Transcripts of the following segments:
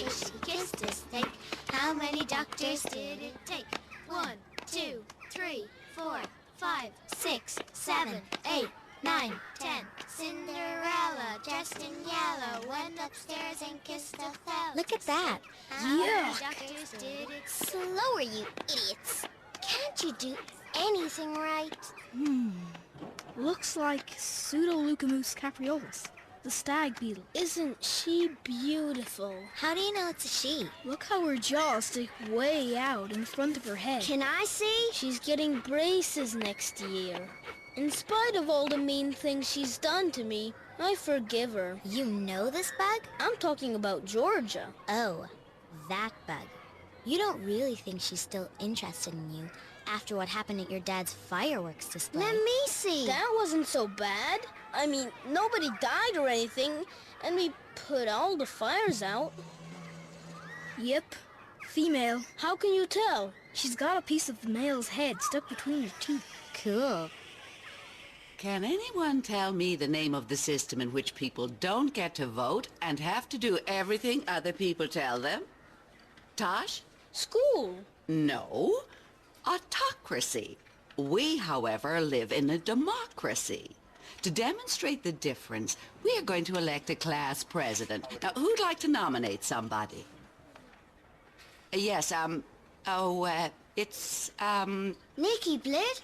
cake, she kissed a snake. How many doctors did it take? 1, 2, 3, 4, 5, 6, 7, 8, 9, 10. Cinderella, dressed in yellow, went upstairs and kissed Othello. Look at that. How many Yuck. doctors did it? Slower, you idiots. Can't you do anything right? Looks like Pseudoleucamus capreolus, the stag beetle. Isn't she beautiful? How do you know it's a she? Look how her jaws stick way out in front of her head. Can I see? She's getting braces next year. In spite of all the mean things she's done to me, I forgive her. You know this bug? I'm talking about Georgia. Oh, that bug. You don't really think she's still interested in you after what happened at your dad's fireworks display? Let me see. That wasn't so bad. I mean, nobody died or anything, and we put all the fires out. Yep, female. How can you tell? She's got a piece of the male's head stuck between her teeth. Cool. Can anyone tell me the name of the system in which people don't get to vote and have to do everything other people tell them? Tosh? School. No. Autocracy. We, however, live in a democracy. To demonstrate the difference, we are going to elect a class president. Now, who'd like to nominate somebody? Yes, it's, Nikki Blit?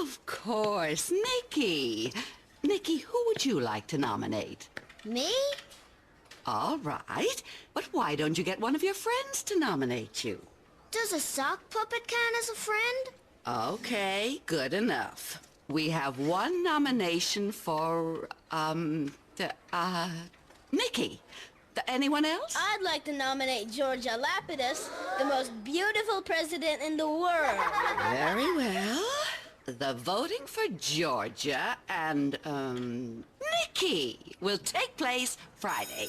Of course, Nikki. Nikki, who would you like to nominate? Me? All right, but why don't you get one of your friends to nominate you? Does a sock puppet count as a friend? Okay, good enough. We have one nomination for, Nikki. Anyone else? I'd like to nominate Georgia Lapidus, the most beautiful president in the world. Very well. The voting for Georgia and, Nikki will take place Friday.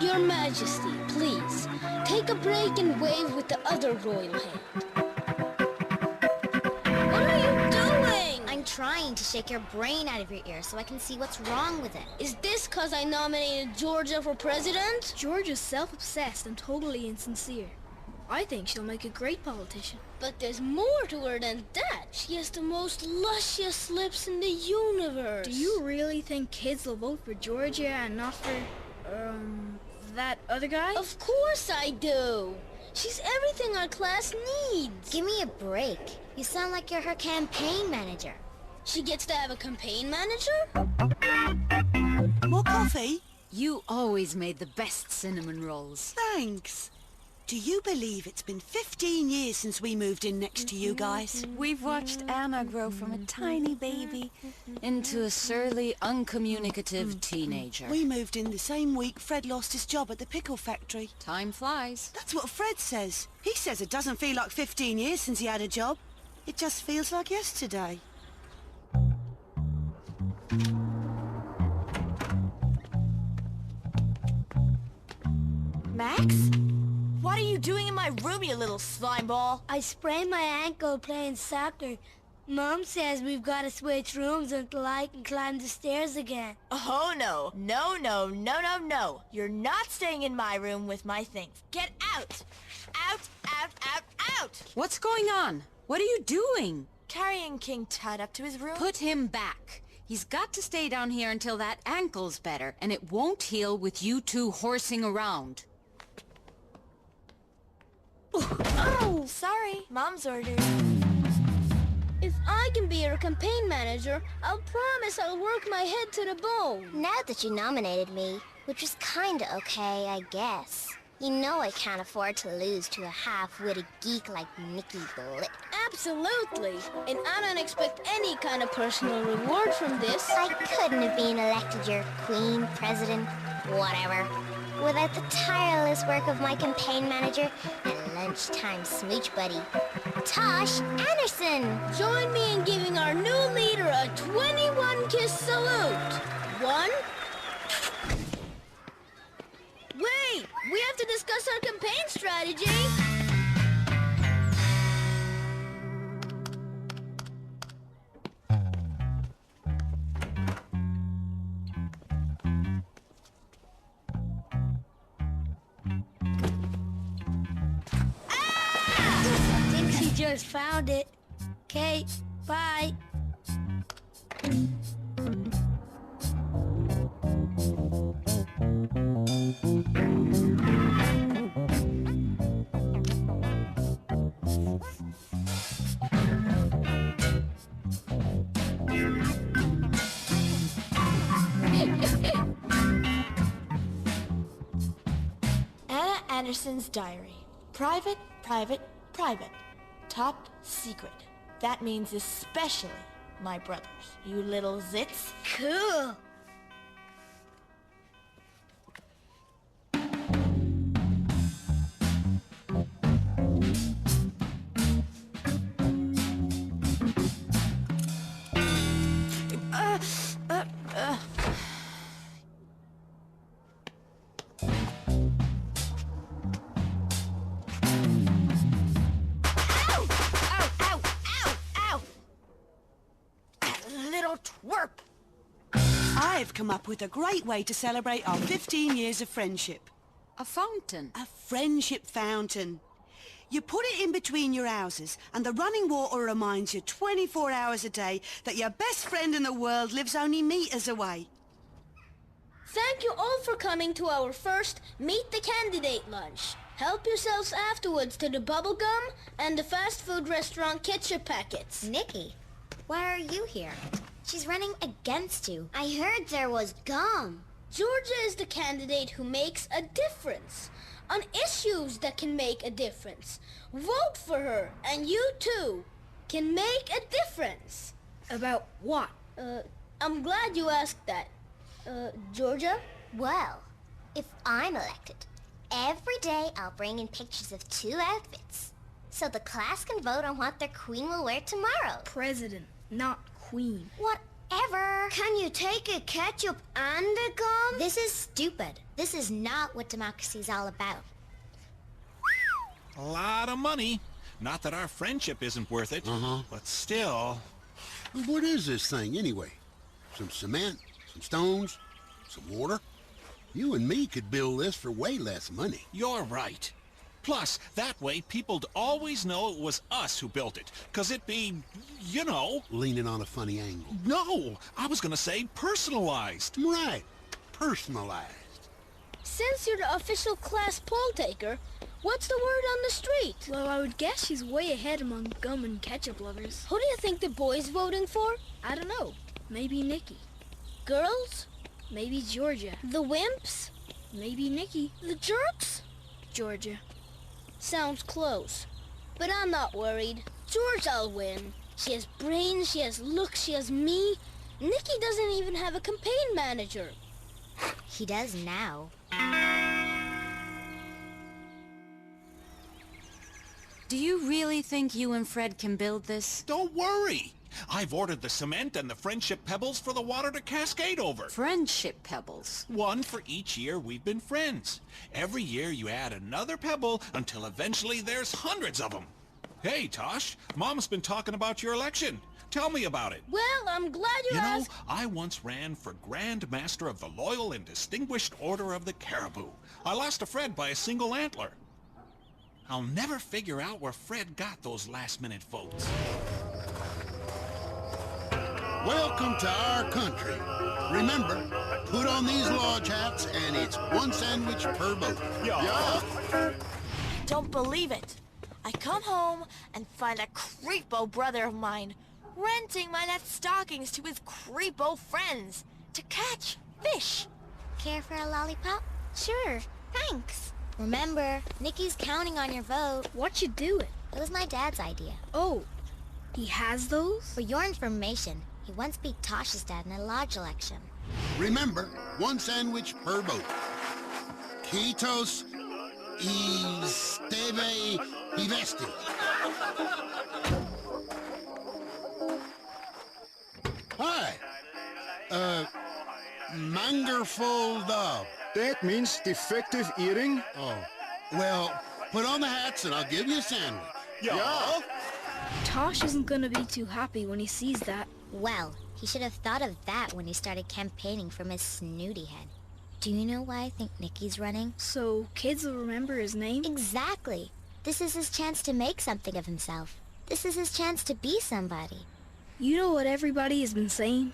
Your Majesty, please, take a break and wave with the other royal hand. What are you doing? I'm trying to shake your brain out of your ear so I can see what's wrong with it. Is this 'cause I nominated Georgia for president? Georgia's self-obsessed and totally insincere. I think she'll make a great politician. But there's more to her than that. She has the most luscious lips in the universe. Do you really think kids will vote for Georgia and not for, that other guy? Of course I do. She's everything our class needs. Give me a break. You sound like you're her campaign manager. She gets to have a campaign manager? More coffee? You always made the best cinnamon rolls. Thanks. Do you believe it's been 15 years since we moved in next to you guys? We've watched Anna grow from a tiny baby into a surly, uncommunicative teenager. We moved in the same week Fred lost his job at the pickle factory. Time flies. That's what Fred says. He says it doesn't feel like 15 years since he had a job. It just feels like yesterday. Max? What are you doing in my room, you little slime ball? I sprained my ankle playing soccer. Mom says we've got to switch rooms until I can climb the stairs again. Oh, no. No, no, no, no, no. You're not staying in my room with my things. Get out! Out, out, out, out! What's going on? What are you doing? Carrying King Tut up to his room? Put him back. He's got to stay down here until that ankle's better, and it won't heal with you two horsing around. Oh! Sorry. Mom's orders. If I can be your campaign manager, I'll promise I'll work my head to the bone. Now that you nominated me, which was kinda okay, I guess. You know I can't afford to lose to a half-witted geek like Nikki Blit. Absolutely. And I don't expect any kind of personal reward from this. I couldn't have been elected your queen, president, whatever, without the tireless work of my campaign manager and lunchtime smooch buddy, Tosh Anderson. Join me in giving our new leader a 21-kiss salute. 1. Wait! We have to discuss our campaign strategy. just found it. Okay, bye. Anna Anderson's diary. Private, private, private. Top secret. That means especially my brothers. You little zits. Cool. Twerp! I've come up with a great way to celebrate our 15 years of friendship. A fountain. A friendship fountain. You put it in between your houses, and the running water reminds you 24 hours a day that your best friend in the world lives only meters away. Thank you all for coming to our first Meet the Candidate lunch. Help yourselves afterwards to the bubble gum and the fast food restaurant ketchup packets. Nikki, why are you here? She's running against you. I heard there was gum. Georgia is the candidate who makes a difference on issues that can make a difference. Vote for her, and you too can make a difference. About what? I'm glad you asked that. Georgia? Well, if I'm elected, every day I'll bring in pictures of 2 outfits, so the class can vote on what their queen will wear tomorrow. President, not queen. Whatever. Can you take a ketchup and a gum? This is stupid. This is not what democracy's all about. A lot of money. Not that our friendship isn't worth it, but still. What is this thing, anyway? Some cement, some stones, some water? You and me could build this for way less money. You're right. Plus, that way people'd always know it was us who built it, 'cause it'd be, you know... Leaning on a funny angle. No, I was gonna say personalized. Right, personalized. Since you're the official class poll taker, what's the word on the street? Well, I would guess she's way ahead among gum and ketchup lovers. Who do you think the boys voting for? I don't know. Maybe Nikki. Girls? Maybe Georgia. The wimps? Maybe Nikki. The jerks? Georgia. Sounds close. But I'm not worried. Georgia'll win. She has brains, she has looks, she has me. Nikki doesn't even have a campaign manager. He does now. Do you really think you and Fred can build this? Don't worry. I've ordered the cement and the friendship pebbles for the water to cascade over. Friendship pebbles. One for each year we've been friends. Every year you add another pebble until eventually there's hundreds of them. Hey, Tosh, Mom's been talking about your election. Tell me about it. Well, I'm glad you asked. I once ran for Grand Master of the Loyal and Distinguished Order of the Caribou. I lost to Fred by a single antler. I'll never figure out where Fred got those last-minute votes. Welcome to our country. Remember, put on these lodge hats and it's 1 sandwich per boat. I don't believe it. I come home and find a creepo brother of mine renting my net stockings to his creepo friends to catch fish. Care for a lollipop? Sure, thanks. Remember, Nikki's counting on your vote. What you doing? It was my dad's idea. Oh, he has those? For your information, he once beat Tosh's dad in a lodge election. Remember, 1 sandwich per boat. Quitos y steve y vesti. Hi. Mangerful dog. That means defective earring? Oh. Well, put on the hats and I'll give you a sandwich. Yeah. Tosh isn't gonna be too happy when he sees that. Well, he should have thought of that when he started campaigning from his snooty head. Do you know why I think Nikki's running? So kids will remember his name? Exactly. This is his chance to make something of himself. This is his chance to be somebody. You know what everybody has been saying?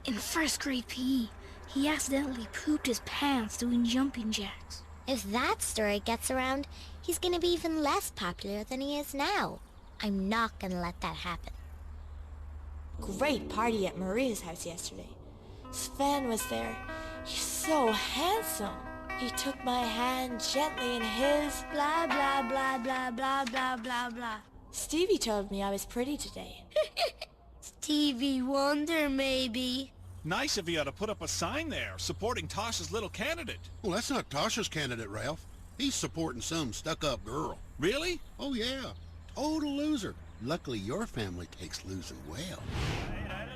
In first grade PE, he accidentally pooped his pants doing jumping jacks. If that story gets around, he's gonna be even less popular than he is now. I'm not gonna let that happen. Great party at Maria's house yesterday. Sven was there. He's so handsome. He took my hand gently in his. Blah, blah, blah, blah, blah, blah, blah, blah. Stevie told me I was pretty today. Stevie Wonder, maybe. Nice of you to put up a sign there, supporting Tosh's little candidate. Well, that's not Tasha's candidate, Ralph. He's supporting some stuck-up girl. Really? Oh, yeah. Total loser. Luckily, your family takes losing well.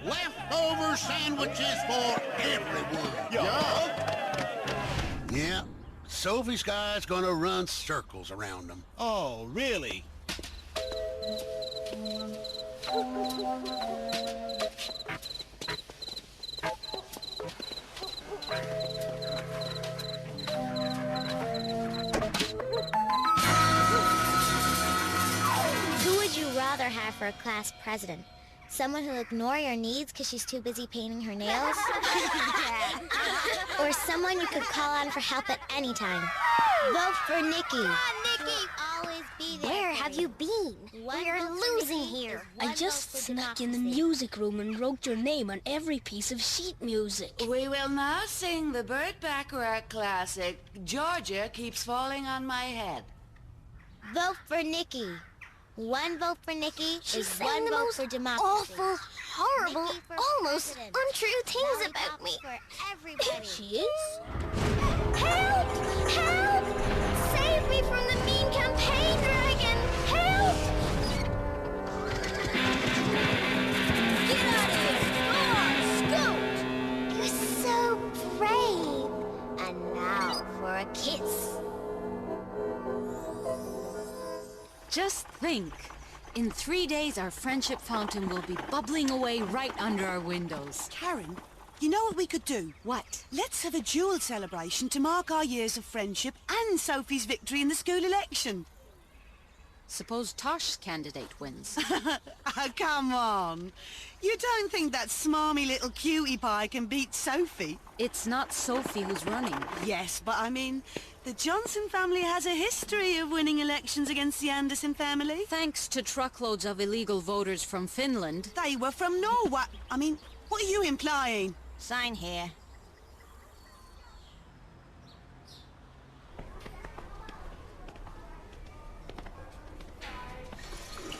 Leftover sandwiches for everyone. Yeah. Sophie's guy's gonna run circles around them. Oh, really? Who would you rather have for a class president? Someone who'll ignore your needs because she's too busy painting her nails? Or someone you could call on for help at any time? Vote for Nikki. Come on, Nikki. Always be there. Where have you been? We're losing here. I just snuck in the music room and wrote your name on every piece of sheet music. We will now sing the Burt Bacharach classic, Georgia Keeps Falling on My Head. Vote for Nikki. One vote for Nikki is one vote for democracy. Awful, horrible, Nikki for almost president. untrue things Lollipops about me. for everybody. She is? Help! Help! Save me from the mean campaign dragon! Help! Get out of here! Come on, scoot! You're so brave. And now for a kiss. Just think. In 3 days, our friendship fountain will be bubbling away right under our windows. Karen, you know what we could do? What? Let's have a dual celebration to mark our years of friendship and Sophie's victory in the school election. Suppose Tosh's candidate wins. Oh, come on. You don't think that smarmy little cutie pie can beat Sophie? It's not Sophie who's running. Yes, but I mean, the Johnson family has a history of winning elections against the Anderson family. Thanks to truckloads of illegal voters from Finland. They were from Norway. I mean, what are you implying? Sign here.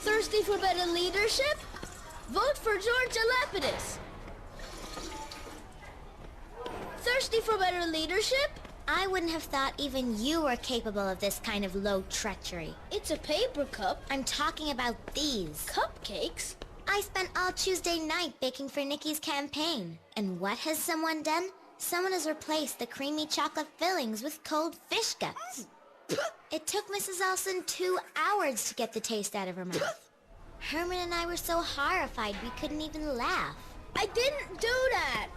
Thirsty for better leadership? Vote for Georgia Lapidus. Thirsty for better leadership? I wouldn't have thought even you were capable of this kind of low treachery. It's a paper cup. I'm talking about these. Cupcakes? I spent all Tuesday night baking for Nikki's campaign. And what has someone done? Someone has replaced the creamy chocolate fillings with cold fish guts. It took Mrs. Olson 2 hours to get the taste out of her mouth. Herman and I were so horrified we couldn't even laugh. I didn't do that.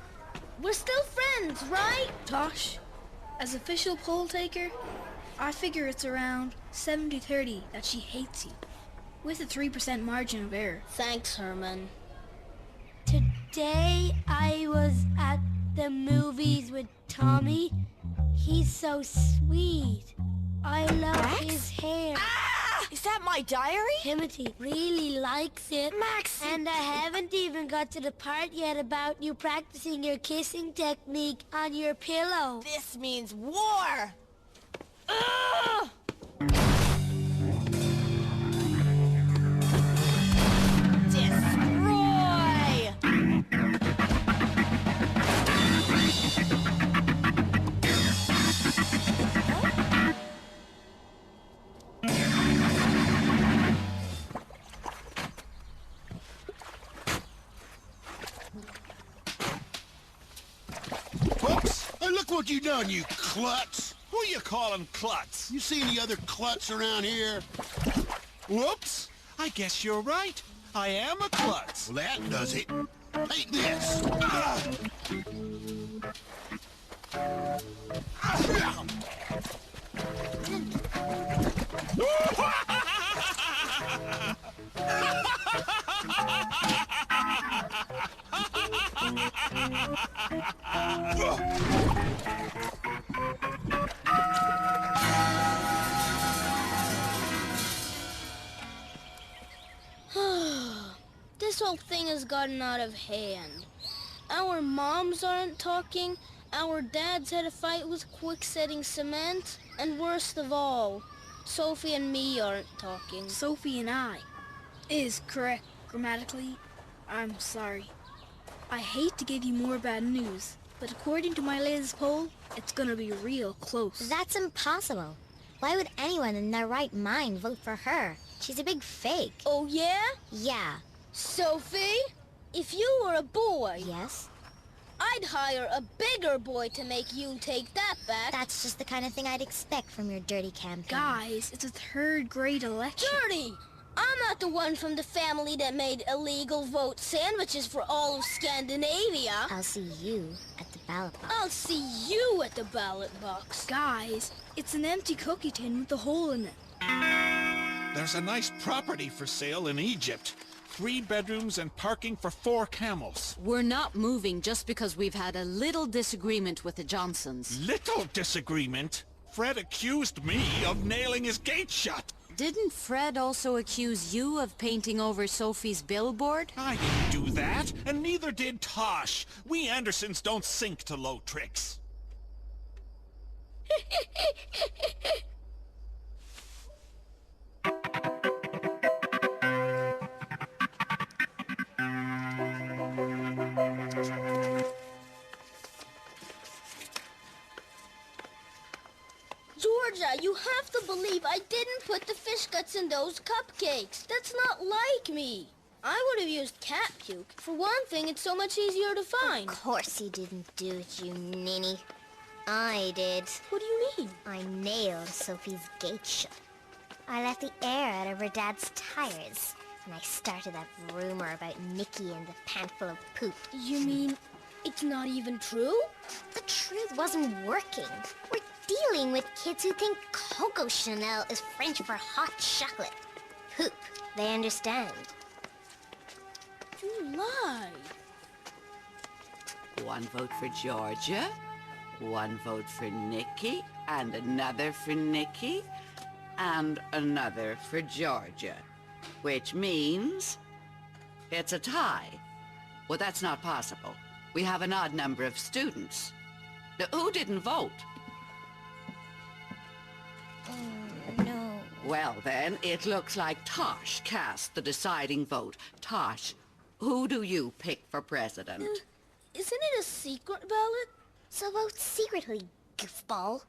We're still friends, right? Tosh, as official poll taker, I figure it's around 70-30 that she hates you, with a 3% margin of error. Thanks, Herman. Today I was at the movies with Tommy. He's so sweet. I love his hair. Is that my diary? Timothy really likes it. Max! And I haven't even got to the part yet about you practicing your kissing technique on your pillow. This means war! Ugh! Destroy! Whoops! Hey, look what you done, you klutz! Who you calling klutz? You see any other klutz around here? Whoops! I guess you're right. I am a klutz. Well, that does it. Take this! Ah! This whole thing has gotten out of hand. Our moms aren't talking, our dads had a fight with quick-setting cement, and worst of all, Sophie and me aren't talking. Sophie and I is correct grammatically. I'm sorry. I hate to give you more bad news, but according to my latest poll, it's gonna be real close. That's impossible. Why would anyone in their right mind vote for her? She's a big fake. Oh, yeah? Yeah. Sophie, if you were a boy, Yes? I'd hire a bigger boy to make you take that back. That's just the kind of thing I'd expect from your dirty campaign. Guys, it's a third grade election. Dirty! I'm not the one from the family that made illegal vote sandwiches for all of Scandinavia. I'll see you at the ballot box. I'll see you at the ballot box. Guys, it's an empty cookie tin with a hole in it. There's a nice property for sale in Egypt. 3 bedrooms and parking for 4 camels. We're not moving just because we've had a little disagreement with the Johnsons. Little disagreement? Fred accused me of nailing his gate shut. Didn't Fred also accuse you of painting over Sophie's billboard? I didn't do that, and neither did Tosh. We Andersons don't sink to low tricks. Georgia, you have to believe I didn't put the fish guts in those cupcakes. That's not like me. I would have used cat puke. For one thing, it's so much easier to find. Of course you didn't do it, you ninny. I did. What do you mean? I nailed Sophie's gate shut. I let the air out of her dad's tires. And I started that rumor about Nicky and the pant full of poop. You mean it's not even true? The truth wasn't working. We're dealing with kids who think Coco Chanel is French for hot chocolate. Poop. They understand. You lied. 1 vote for Georgia, 1 vote for Nicky, and another for Nicky, and another for Georgia. Which means it's a tie. Well, that's not possible. We have an odd number of students. Now, who didn't vote? No. Well, then, it looks like Tosh cast the deciding vote. Tosh, who do you pick for president? Isn't it a secret ballot? So vote secretly, goofball.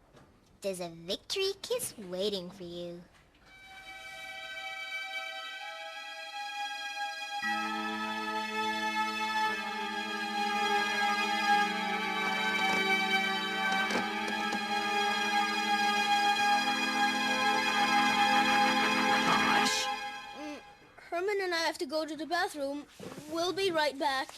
There's a victory kiss waiting for you. Herman and I have to go to the bathroom. We'll be right back.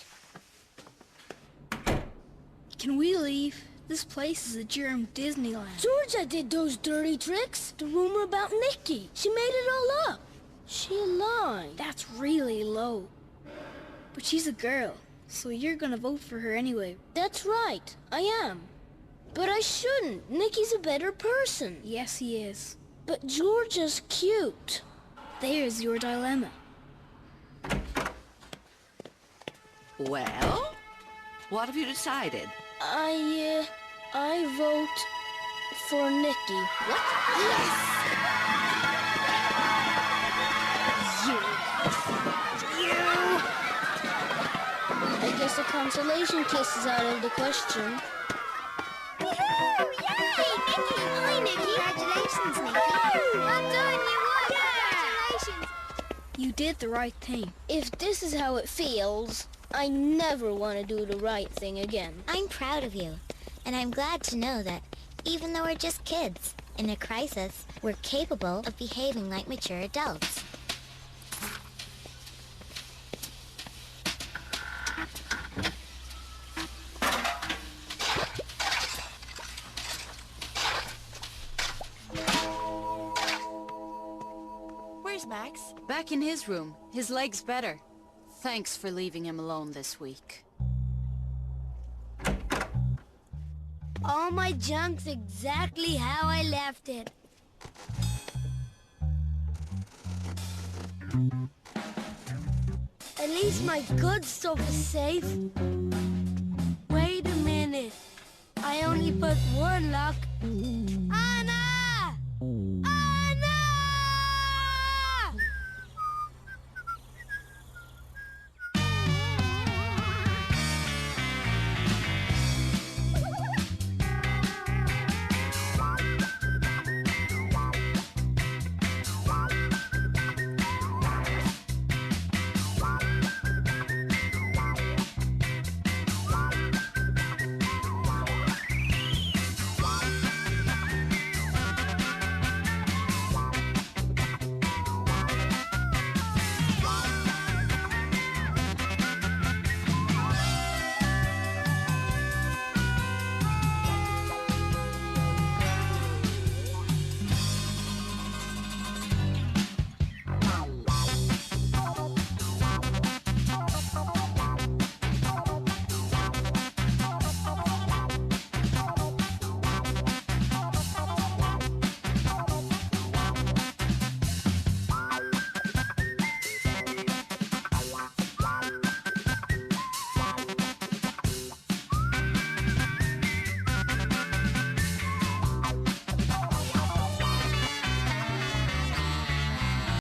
Can we leave? This place is a germ Disneyland. Georgia did those dirty tricks. The rumor about Nicky. She made it all up. She lied. That's really low. But she's a girl, so you're gonna vote for her anyway. That's right. I am. But I shouldn't. Nicky's a better person. Yes, he is. But Georgia's cute. There's your dilemma. Well, what have you decided? I vote for Nicky. What? I guess a consolation kiss is out of the question. Woohoo! Yay! Nicky! Hi, Nicky! Congratulations, Nicky! Well done, you won! Congratulations! You did the right thing. If this is how it feels, I never want to do the right thing again. I'm proud of you, and I'm glad to know that even though we're just kids, in a crisis, we're capable of behaving like mature adults. Where's Max? Back in his room. His leg's better. Thanks for leaving him alone this week. All my junk's exactly how I left it. At least least my good stuff is safe. Wait a minute. I only put one lock. Ah!